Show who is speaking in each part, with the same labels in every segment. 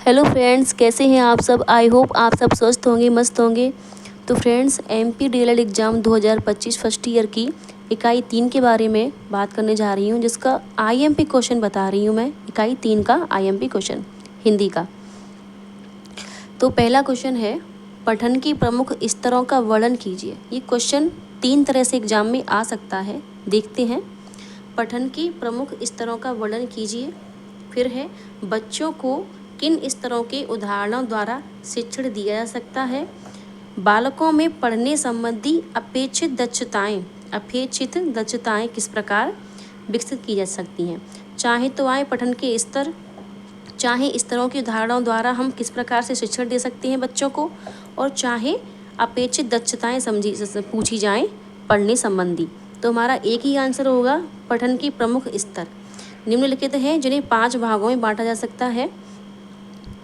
Speaker 1: Hello friends, कैसे हैं आप सब। आई होप आप सब स्वस्थ होंगे, मस्त होंगे। तो friends, MP DElEd exam 2025 first year की इकाई 3 के बारे में बात करने जा रही हूँ, जिसका आईएमपी क्वेश्चन बता रही हूँ मैं। इकाई 3 का आईएमपी क्वेश्चन हिंदी का। तो पहला क्वेश्चन है, पठन की प्रमुख स्तरों का वर्णन कीजिए। ये क्वेश्चन 3 तरह से एग्जाम में आ सकता है, देखते हैं। पठन की प्रमुख स्तरों का वर्णन कीजिए। फिर है, बच्चों को किन स्तरों के उदाहरणों द्वारा शिक्षण दिया जा सकता है। बालकों में पढ़ने संबंधी अपेक्षित दक्षताएं किस प्रकार विकसित की जा सकती हैं। चाहे तो आए पठन के स्तर, चाहे स्तरों के उदाहरणों द्वारा हम किस प्रकार से शिक्षण दे सकते हैं बच्चों को, और चाहे अपेक्षित दक्षताएं पूछी जाएं पढ़ने संबंधी। तो हमारा एक ही आंसर होगा, पठन की प्रमुख स्तर निम्नलिखित हैं जिन्हें 5 भागों में बांटा जा सकता है।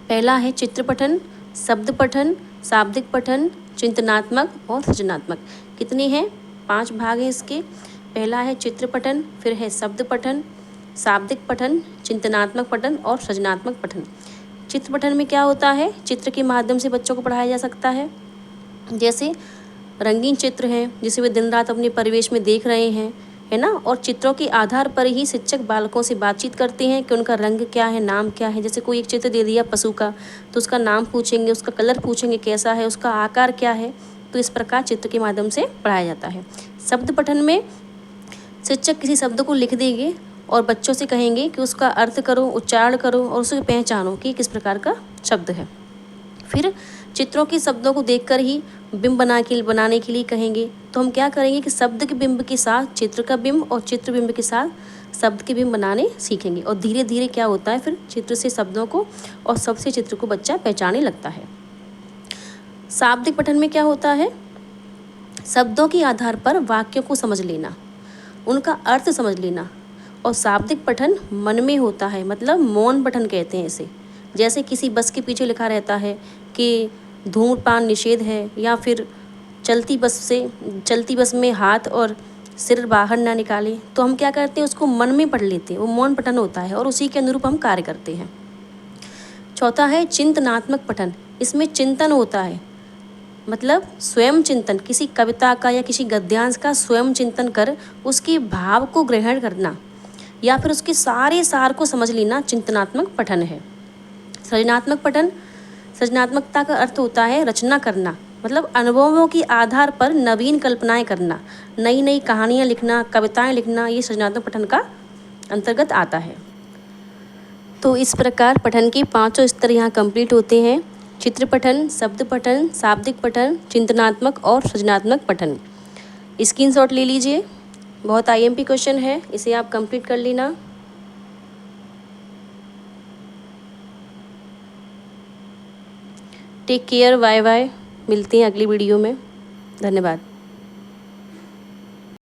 Speaker 1: पहला है चित्र पठन, शब्द पठन, शाब्दिक पठन, चिंतनात्मक और सृजनात्मक। कितने हैं? 5 भाग हैं इसके। पहला है चित्र पठन, फिर है शब्द पठन, शाब्दिक पठन, चिंतनात्मक पठन और सृजनात्मक पठन। चित्र पठन में क्या होता है? चित्र के माध्यम से बच्चों को पढ़ाया जा सकता है। जैसे रंगीन चित्र हैं जिसे वे दिन रात अपने परिवेश में देख रहे हैं, है ना। और चित्रों के आधार पर ही शिक्षक बालकों से बातचीत करते हैं कि उनका रंग क्या है, नाम क्या है। जैसे कोई एक चित्र दे दिया पशु का, तो उसका नाम पूछेंगे, उसका कलर पूछेंगे कैसा है, उसका आकार क्या है। तो इस प्रकार चित्र के माध्यम से पढ़ाया जाता है। शब्द पठन में शिक्षक किसी शब्द को लिख देंगे और बच्चों से कहेंगे कि उसका अर्थ करो, उच्चारण करो और उसे पहचानो कि किस प्रकार का शब्द है। फिर चित्रों के शब्दों को देखकर ही बिंब बनाने के लिए कहेंगे। तो हम क्या करेंगे कि शब्द के बिंब के साथ चित्र का बिंब और चित्र बिंब के साथ शब्द के बिंब बनाने सीखेंगे। और धीरे धीरे क्या होता है, फिर चित्र से शब्दों को और शब्द से चित्र को बच्चा पहचानने लगता है। शाब्दिक पठन में क्या होता है? शब्दों के आधार पर वाक्यों को समझ लेना, उनका अर्थ समझ लेना। और शाब्दिक पठन मन में होता है, मतलब मौन पठन कहते हैं इसे। जैसे किसी बस के पीछे लिखा रहता है कि धूम्रपान निषेध है, या फिर चलती बस में हाथ और सिर बाहर ना निकाले। तो हम क्या करते हैं, उसको मन में पढ़ लेते हैं। वो मौन पठन होता है और उसी के अनुरूप हम कार्य करते हैं। चौथा है चिंतनात्मक पठन। इसमें चिंतन होता है, मतलब स्वयं चिंतन, किसी कविता का या किसी गद्यांश का स्वयं चिंतन कर उसके भाव को ग्रहण करना या फिर उसके सारे सार को समझ लेना चिंतनात्मक पठन है। सृजनात्मक पठन, सृजनात्मकता का अर्थ होता है रचना करना, मतलब अनुभवों के आधार पर नवीन कल्पनाएं करना, नई नई कहानियाँ लिखना, कविताएं लिखना। ये सृजनात्मक पठन का अंतर्गत आता है। तो इस प्रकार पठन के 5 स्तर यहाँ कंप्लीट होते हैं। चित्र पठन, शब्द पठन, शाब्दिक पठन, चिंतनात्मक और सृजनात्मक पठन। स्क्रीनशॉट ले लीजिए, बहुत आईएमपी क्वेश्चन है, इसे आप कंप्लीट कर लेना। Take care, bye bye. मिलते हैं अगली वीडियो में। धन्यवाद।